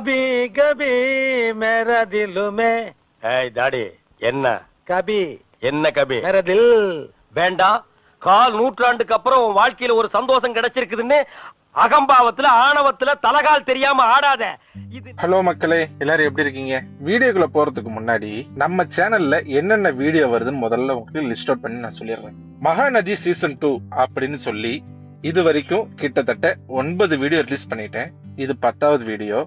கபி கபி மேரா திலுமே. ஏய் தாடி, என்ன கபி என்ன கபி? மேரா தில். வேண்டாம். கால் நூற்றாண்டுக்கு அப்புறம் உன் வாழ்க்கையில ஒரு சந்தோஷம் கிடைச்சிருக்குதுன்னு அகம்பாவத்துல ஆணவத்துல தலகால் தெரியாம ஆடாத. ஹலோ மக்களே, எல்லாரும் எப்படி இருக்கீங்க? வீடியோக்குள்ள போறதுக்கு முன்னாடி நம்ம சேனல்ல என்னென்ன வீடியோ வருதுன்னு முதல்ல உங்களுக்கு லிஸ்ட் அவுட் பண்ணி நான் சொல்லிடுறேன். மகாநதி சீசன் 2 அப்படின்னு சொல்லி இது வரைக்கும் கிட்டத்தட்ட 9 வீடியோ ரிலீஸ் பண்ணிட்டேன். இது 10வது வீடியோ.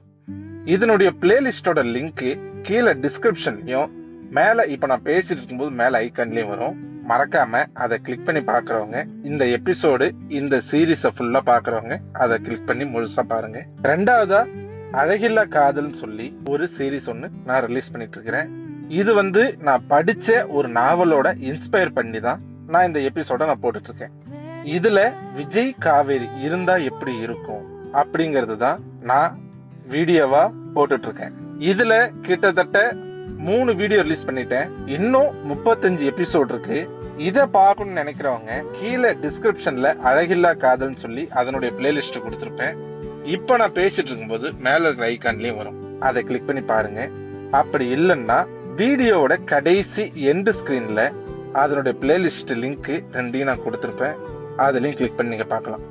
இதனுடைய பிளேலிஸ்டோட லிங்க் கீழே டிஸ்கிரிப்ஷன்லயும் மேல இப்ப நான் பேசிட்டு இருக்கும்போது மேல ஐக்கான்லயும் வரும். மறக்காம அதை கிளிக் பண்ணி பாக்குறவங்க, இந்த எபிசோடு இந்த சீரீஸ ஃபுல்லா பாக்குறவங்க அதை கிளிக் பண்ணி முழுசா பாருங்க. ரெண்டாவதா அழகில்லா காதல்னு சொல்லி ஒரு சீரீஸ் ஒண்ணு நான் ரிலீஸ் பண்ணிட்டு இருக்கிறேன். இது நான் படிச்ச ஒரு நாவலோட இன்ஸ்பயர் பண்ணி தான் நான் இந்த எபிசோட நான் போட்டுட்டு இருக்கேன். இதுல விஜய் காவேரி இருந்தா எப்படி இருக்கும் அப்படிங்கறது தான் நான் வீடியோவா போட்டுட்டு இருக்கேன். இதுல கிட்டத்தட்ட 3 வீடியோ ரிலீஸ் பண்ணிட்டேன். இன்னும் 35 எபிசோட் இருக்கு. இத பார்க்கணும்னு நினைக்கிறவங்க கீழே டிஸ்கிரிப்ஷன்ல அழகில்லா காதல்னு சொல்லி அதனுடைய பிளேலிஸ்ட் கொடுத்திருப்பேன். இப்ப நான் பேசிட்டு இருக்கும்போது மேல இருக்கிற ஐக்கான்லயும் வரும். அதை கிளிக் பண்ணி பாருங்க. அப்படி இல்லைன்னா வீடியோவோட கடைசி எண்ட் ஸ்கிரீன்ல அதனுடைய பிளேலிஸ்ட் லிங்க் 2 நான் கொடுத்திருப்பேன். அதுலயும் கிளிக் பண்ணி நீங்க பார்க்கலாம்.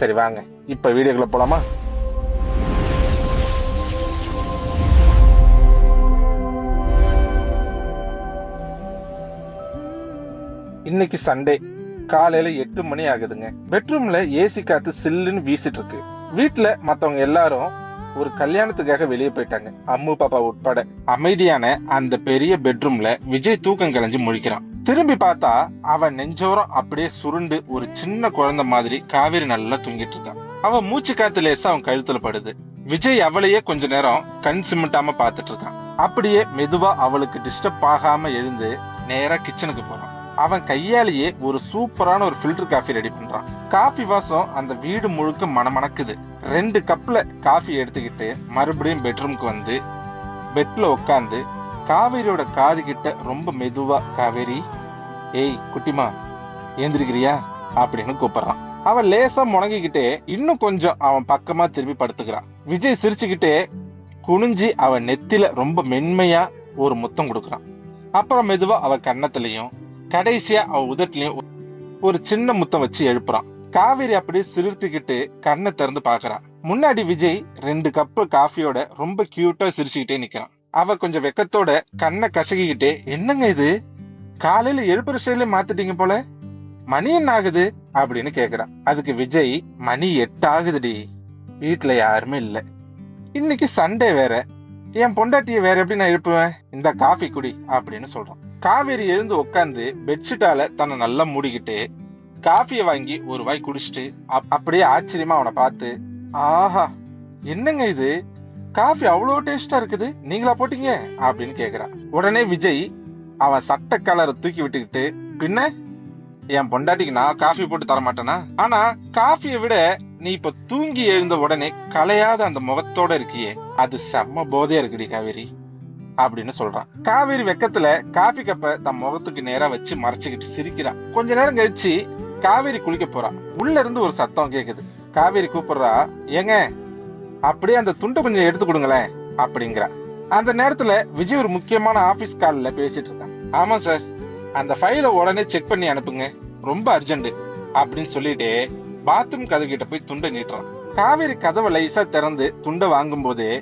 சரி வாங்க இப்ப வீடியோக்குள்ள போலாமா? இன்னைக்கு சண்டே காலையில 8 மணி ஆகுதுங்க. பெட்ரூம்ல ஏசி காத்து சில்லுன்னு வீசிட்டு இருக்கு. வீட்டுல மத்தவங்க எல்லாரும் ஒரு கல்யாணத்துக்காக வெளியே போயிட்டாங்க, அம்மு பாப்பா உட்பட. அமைதியான அந்த பெரிய பெட்ரூம்ல விஜய் தூக்கம் கலைஞ்சு முழிக்கிறான். திரும்பி பார்த்தா அவன் நெஞ்சோரம் அப்படியே சுருண்டு ஒரு சின்ன குழந்தை மாதிரி காவேரி நல்லா தூங்கிட்டு இருக்கான். அவன் மூச்சு காத்து லேசா அவன் கழுத்துல படுது. விஜய் அவளையே கொஞ்ச நேரம் கண் சிமிட்டாம பாத்துட்டு இருக்கான். அப்படியே மெதுவா அவளுக்கு டிஸ்டர்ப் ஆகாம எழுந்து நேரா கிச்சனுக்கு போறான். அவன் கையாலேயே ஒரு சூப்பரான ஒரு ஃபில்டர் காஃபி ரெடி பண்றான். காஃபி வாசம் அந்த வீடு முழுக்க மணமணக்குது. 2 கப்ல காஃபி எடுத்துக்கிட்டு மறுபடியும் பெட்ரூம்க்கு வந்து பெட்ல உட்காந்து காவேரியோட காது கிட்ட ரொம்ப மெதுவா, காவேரி, ஏய் குட்டிமா ஏந்திருக்கிறியா அப்படின்னு கூப்பிடுறான். அவன் லேசா முணங்கிக்கிட்டே இன்னும் கொஞ்சம் அவன் பக்கமா திரும்பி படுத்துக்கிறான். விஜய் சிரிச்சுக்கிட்டே குனிஞ்சி அவன் நெத்தில ரொம்ப மென்மையா ஒரு முத்தம் கொடுக்கறான். அப்புறம் மெதுவா அவ கன்னத்திலையும் கடைசியா அவ உதட்டிலையும் ஒரு சின்ன முத்தம் வச்சு எழுப்புறான். காவேரி அப்படியே சிரித்துக்கிட்டு கண்ணை திறந்து பாக்குறான். முன்னாடி விஜய் 2 கப் காஃபியோட ரொம்ப கியூட்டா சிரிச்சுக்கிட்டே நிக்கிறான். அவ கொஞ்சம் வெக்கத்தோட கண்ணை கசகிக்கிட்டே, என்னங்க இது, காலையில எழுப்புற ஸ்டைல மாத்திட்டீங்க போல, மணி என்ன ஆகுது அப்படின்னு கேக்குறான். அதுக்கு விஜய், மணி 8 ஆகுதுடி, வீட்டுல யாருமே இல்ல, இன்னைக்கு சண்டே வேற, என் பொண்டாட்டிய வேற எப்படி நான் எழுப்புவேன், இந்த காஃபி குடி அப்படின்னு சொல்றான். காவேரி எழுந்து உட்காந்து பெட்ஷீட்டால தன்னை நல்லா மூடிக்கிட்டு காஃபிய வாங்கி ஒரு வாய் குடிச்சிட்டு அப்படியே ஆச்சரியமா அவனை பார்த்து, ஆஹா என்னங்க இது, காஃபி அவ்வளவு டேஸ்டா இருக்குது, நீங்களா போட்டீங்க அப்படின்னு கேக்குறான். உடனே விஜய் அவன் சட்டை கலரை தூக்கி விட்டுக்கிட்டு, பின்ன என் பொண்டாட்டிக்கு நான் காஃபி போட்டு தர மாட்டேனா, ஆனா காஃபியை விட நீ இப்ப தூங்கி எழுந்த உடனே கலையாத அந்த முகத்தோட இருக்கியே, அது செம்ம போதையா இருக்குடி காவேரி அப்படின்னு சொல்றான். காவேரி வெக்கத்துல காஃபி கப்ப தன் முகத்துக்கு நேரா வச்சு மறைச்சுக்கிட்டு சிரிக்கிறான். கொஞ்ச நேரம் கழிச்சு காவேரி குளிக்க போறான். உள்ள இருந்து ஒரு சத்தம் கேக்குது. காவேரி கூப்பிடுறா, ஏங்க அப்படியே அந்த துண்டை கொஞ்சம் எடுத்து கொடுங்களேன் அப்படிங்கிறா. அந்த நேரத்துல விஜய் ஒரு முக்கியமான ஆபீஸ் கால்ல பேசிட்டு இருக்கான். ஆமா சார், அந்த ஃபைலை உடனே செக் பண்ணி அனுப்புங்க, ரொம்ப அர்ஜென்ட் அப்படின்னு சொல்லிட்டு பாத்ரூம் கதவு கிட்ட போய் துண்டை நீட்டுறான். காவேரி கதவை லைசா திறந்து துண்டை வாங்கும் போதே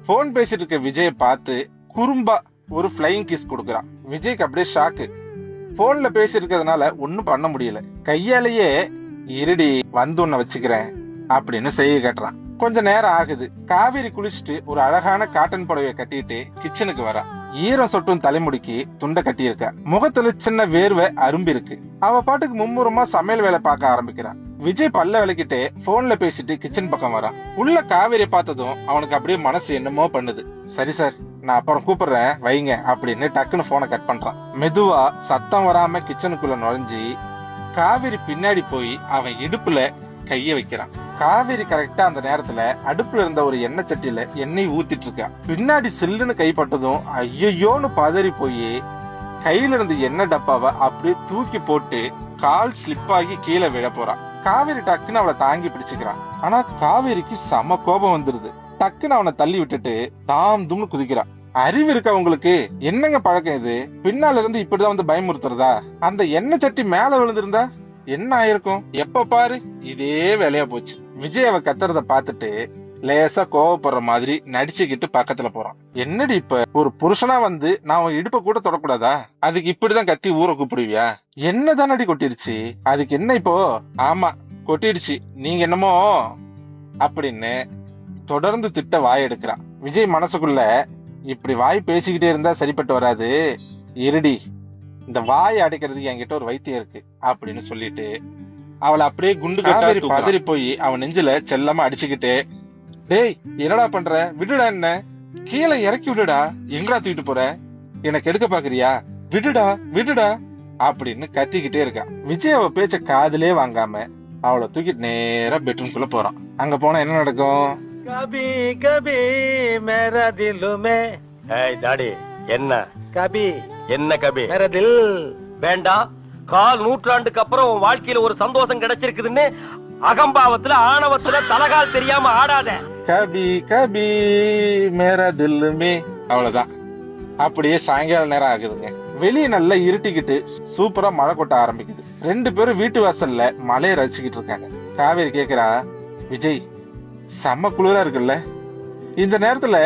போன் பேசிட்டு இருக்க விஜய பார்த்து குறும்பா ஒரு பிளையிங் கிஸ் கொடுக்கறான். விஜய்க்கு அப்படியே ஷாக்கு. போன்ல பேசி இருக்கிறதுனால ஒன்னும் பண்ண முடியல. கையாலேயே இருடி வந்து உன்னை வச்சுக்கிறேன் அப்படின்னு செய்ய கட்டுறான். கொஞ்ச நேரம் ஆகுது. காவேரி குளிச்சுட்டு ஒரு அழகான காட்டன் புடவைய கட்டிட்டு கிச்சனுக்கு வரா. ஈரம் சொட்டும் தலைமுடிக்கு துண்டை கட்டி இருக்கா. முகத்துல சின்ன வேர்வை அரும்பி இருக்கு. அவ பாட்டுக்கு மும்முரமா சமையல் வேலை பார்க்க ஆரம்பிக்கிறான். விஜய் பல்ல விளக்கிட்டு போன்ல பேசிட்டு கிச்சன் பக்கம் வரான். உள்ள காவேரி பார்த்ததும் அவனுக்கு அப்படியே மனசு என்னமோ பண்ணுது. சரி சார், நான் அப்புறம் கூப்பிடுறேன் வைங்க அப்படின்னு டக்குன்னு போனை கட் பண்றான். மெதுவா சத்தம் வராம கிச்சனுக்குள்ள நுழைஞ்சி காவேரி பின்னாடி போய் அவன் இடுப்புல கைய வைக்கிறான். காவேரி கரெக்டா அந்த நேரத்துல அடுப்புல இருந்த ஒரு எண்ணெய் சட்டியில எண்ணெய் ஊத்திட்டு இருக்கா. பின்னாடி சில்லுன்னு கைப்பட்டதும் ஐயோன்னு பதறி போய் கையில இருந்த எண்ணெய் டப்பாவை அப்படியே தூக்கி போட்டு கால் ஸ்லிப் ஆகி கீழே விழ போறான். காவேரி டக்குன்னு அவளை தாங்கி பிடிச்சுக்கிறான். ஆனா காவேரிக்கு செம கோபம் வந்துருது. டக்குன்னு அவனை தள்ளி விட்டுட்டு தாம் தும்னு குதிக்கிறான். அறிவு இருக்கா உங்களுக்கு? என்னங்க பழக்கம் இது? பின்னால இருந்து இப்படிதான் வந்து பயமுறுத்துறதா? அந்த எண்ணெய் சட்டி மேல விழுந்திருந்தா என்ன ஆயிருக்கும்? எப்ப பாரு இதே வேலையா போச்சு. விஜய் அவ கத்துறத பாத்துட்டு லேசா கோவப்படுற மாதிரி நடிச்சுக்கிட்டு பக்கத்துல போறான். என்னடி இப்ப ஒரு புருஷனா வந்து நான் உன் இடுப்ப கூட தொடக்கூடாதா? அதுக்கு இப்படிதான் கத்தி ஊரை கூப்பிடுவியா? என்னதானடி கொட்டிருச்சு? அதுக்கு என்ன இப்போ? ஆமா கொட்டிடுச்சு, நீங்க என்னமோ அப்படின்னு தொடர்ந்து திட்ட வாய் எடுக்கிறான். விஜய் மனசுக்குள்ள இப்படி வாய் பேசிக்கிட்டே இருந்தா சரிப்பட்டு வராது, இருடி இந்த வாயை அடைக்கிறதுக்கு என்கிட்ட ஒரு வைத்தியம் இருக்கு அப்படின்னு சொல்லிட்டு அவளை அப்படியே குண்டு கட்டாரி பதறி போய் அவன் நெஞ்சில செல்லமா அடிச்சுக்கிட்டு, டேய் என்னடா பண்ற, விடுடா, என்ன கீழே இறக்கி விடுடா, எங்கடா தூக்கிட்டு போற, எனக்கு எடுக்க பாக்குறியா, விடுடா விடுடா அப்படின்னு கத்திக்கிட்டே இருக்கான். விஜய் அவ பேச்ச காதுலே வாங்காம அவளை தூக்கிட்டு நேரா பெட்ரூம்குள்ள போறான். அங்க போனா என்ன நடக்கும்? கபி கபி மேரா திலுமே. ஏய் டாடி, என்ன கபி என்ன கபி? மேரா தில். வேண்டாம், கால் நூற்றாண்டுக்கு அப்புறம் உன் வாழ்க்கையில ஒரு சந்தோஷம் கிடைச்சிருக்குதுன்னு அகம்பாவத்துல ஆணவத்துல தலகால் தெரியாம ஆடாத. கபி கபி மேரா தில்லுமே. அவ்வளவுதான். அப்படியே சாயங்கால நேரம் ஆகுதுங்க. வெளியே நல்லா இருட்டிக்கிட்டு சூப்பரா மழை கொட்ட ஆரம்பிக்குது. ரெண்டு பேரும் வீட்டு வாசல்ல மழையை ரசிச்சுக்கிட்டு இருக்காங்க. காவேரி கேக்குறா, விஜய் செம்ம குளிரா இருக்குல்ல, இந்த நேரத்துல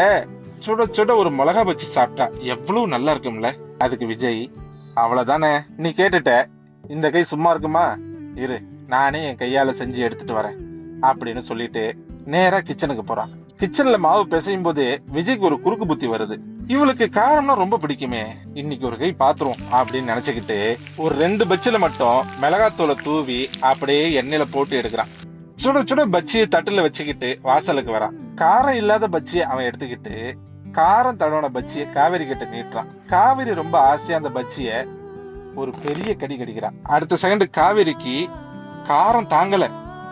சுட சுட ஒரு மிளகா பச்சி சாப்பிட்டா எவ்வளவு நல்லா இருக்கும்ல. அதுக்கு விஜய், அவ்வளவுதானே நீ கேட்டுட்ட, இந்த கை சும்மா இருக்குமா, இரு நானே என் கையால செஞ்சு எடுத்துட்டு வரேன் அப்படின்னு சொல்லிட்டு நேரா கிச்சனுக்கு போறான். கிச்சன்ல மாவு பிசையும் போது விஜய்க்கு ஒரு குறுக்கு புத்தி வருது. இவளுக்கு காரம்னா ரொம்ப பிடிக்குமே, இன்னைக்கு ஒரு கை பாத்துரும் அப்படின்னு நினைச்சுக்கிட்டு ஒரு 2 பச்சில மட்டும் மிளகாத்தூளை தூவி அப்படியே எண்ணெயில போட்டு எடுக்கிறான். சுட சுட பச்சியை தட்டுல வச்சுக்கிட்டு வாசலுக்கு வரான். காரம் இல்லாத பச்சியை அவன் எடுத்துக்கிட்டு காரம் தடவன பச்சியை காவேரி கிட்ட நீட்டுறான். காவேரி ரொம்ப ஆசையா அந்த பச்சிய ஒரு பெரிய கடி கடிக்கிறான். அடுத்த செகண்ட் காவேரிக்கு காரம் தாங்கல.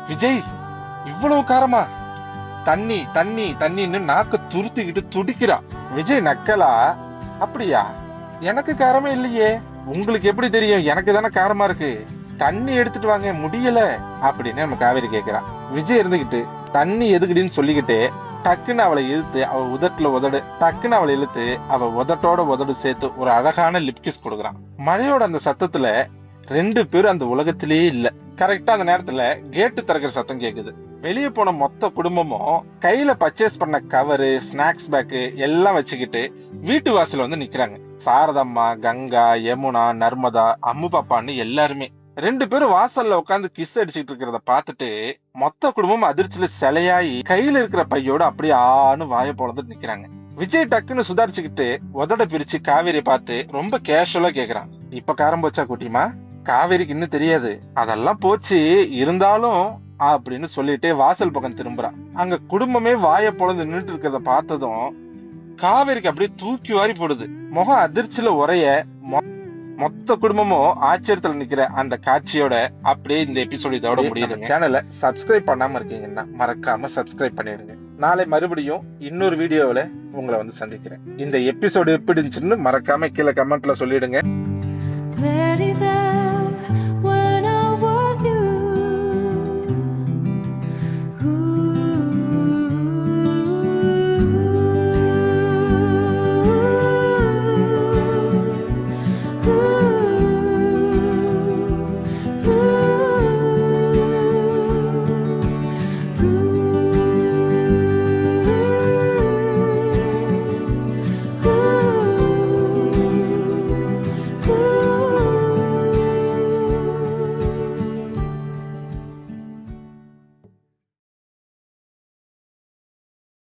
விஜய் இவ்வளவு காரமா, தண்ணி தண்ணி தண்ணின்னு நாக்க துருத்திக்கிட்டு துடிக்கிறான். விஜய் நக்கலா, அப்படியா, எனக்கு காரமே இல்லையே, உங்களுக்கு எப்படி தெரியும், எனக்கு தானே காரமா இருக்கு, தண்ணி எடுத்துட்டு வாங்க, முடியல அப்படின்னு நம்ம காவேரி கேக்குறான். விஜய் இருந்துகிட்டு தண்ணி எதுக்குடின்னு சொல்லிக்கிட்டு டக்குன்னு அவளை இழுத்து அவ உதட்டுல உதடு, டக்குன்னு அவளை இழுத்து அவ உதட்டோட உதடு சேர்த்து ஒரு அழகான லிப்கிஸ் கொடுக்குறான். மழையோட அந்த சத்தத்துல 2 பேரும் அந்த உலகத்திலேயே இல்ல. கரெக்டா அந்த நேரத்துல கேட்டு திறக்கிற சத்தம் கேக்குது. வெளியே போன மொத்த குடும்பமும் கையில பர்ச்சேஸ் பண்ண கவரு, ஸ்நாக்ஸ் பேக்கு எல்லாம் வச்சுக்கிட்டு வீட்டு வாசல்ல வந்து நிக்கிறாங்க. சாரதம்மா, கங்கா, யமுனா, நர்மதா, அம்மு பாப்பான்னு எல்லாருமே. 2 பேரும் வாசல்ல உட்காந்து கிஸ் அடிச்சுட்டு இருக்கிறத பாத்துட்டு மொத்த குடும்பம் அதிர்ச்சியில சிலையாயி கையில இருக்கிற பையோட அப்படியே ஆன்னு வாய பொழந்துட்டு நிக்கிறாங்க. விஜய் டக்குன்னு சுதாரிச்சுக்கிட்டு உதட பிரிச்சு காவேரியை பார்த்து ரொம்ப கேஷுவலா கேக்குறான், இப்ப காரம் போச்சா குட்டிமா? காவேரிக்கு இன்னும் தெரியாது, அதெல்லாம் போச்சு, இருந்தாலும் அப்படின்னு சொல்லிட்டு வாசல் பக்கம் திரும்புறான். அங்க குடும்பமே வாய பொழந்து நின்றுட்டு இருக்கிறத பார்த்ததும் காவேரிக்கு அப்படியே தூக்கி வாரி போடுது. முகம் அதிர்ச்சியில உரைய மொத்த குடும்பமும் ஆச்சரியத்துல நிக்கிற அந்த காட்சியோட அப்படியே இந்த எபிசோட் இதோட முடியுது. சேனலை சப்ஸ்கிரைப் பண்ணாம இருக்கீங்கன்னா மறக்காம சப்ஸ்கிரைப் பண்ணிடுங்க. நாளை மறுபடியும் இன்னொரு வீடியோல உங்களை வந்து சந்திக்கிறேன். இந்த எபிசோடு எப்படி இருந்துச்சுன்னு மறக்காம கீழே கமெண்ட்ல சொல்லிடுங்க.